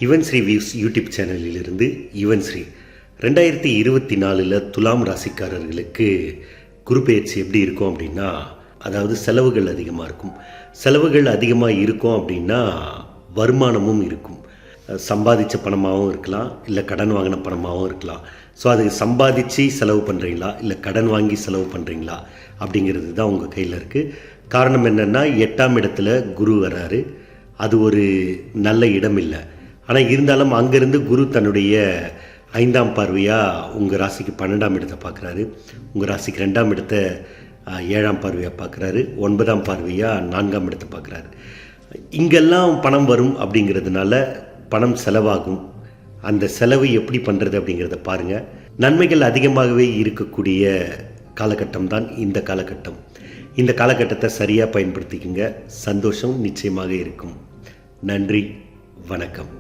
Yuvan Sri views YouTube சேனலிலிருந்து யுவன் ஸ்ரீ. 2024 துலாம் ராசிக்காரர்களுக்கு குரு பெயர்ச்சி எப்படி இருக்கும் அப்படின்னா, அதாவது செலவுகள் அதிகமாக இருக்கும். செலவுகள் அதிகமாக இருக்கும் அப்படின்னா வருமானமும் இருக்கும். சம்பாதிச்ச பணமாகவும் இருக்கலாம், இல்லை கடன் வாங்கின பணமாகவும் இருக்கலாம். ஸோ அதுக்கு சம்பாதிச்சு செலவு பண்ணுறீங்களா, இல்லை கடன் வாங்கி செலவு பண்ணுறீங்களா அப்படிங்கிறது தான் உங்கள் கையில் இருக்குது. காரணம் என்னென்னா, 8ஆம் இடத்துல குரு வர்றாரு. அது ஒரு நல்ல இடம் இல்லை. ஆனால் இருந்தாலும் அங்கேருந்து குரு தன்னுடைய 5ஆம் பார்வையாக உங்கள் ராசிக்கு 12ஆம் இடத்தை பார்க்குறாரு. உங்கள் ராசிக்கு 2ஆம் இடத்தை 7ஆம் பார்வையாக பார்க்குறாரு. 9ஆம் பார்வையாக 4ஆம் இடத்தை பார்க்குறாரு. இங்கெல்லாம் பணம் வரும் அப்படிங்கிறதுனால பணம் செலவாகும். அந்த செலவு எப்படி பண்ணுறது அப்படிங்கிறத பாருங்கள். நன்மைகள் அதிகமாகவே இருக்கக்கூடிய காலகட்டம் தான் இந்த காலகட்டம். இந்த காலகட்டத்தை சரியாக பயன்படுத்திக்கங்க. சந்தோஷம் நிச்சயமாக இருக்கும். நன்றி, வணக்கம்.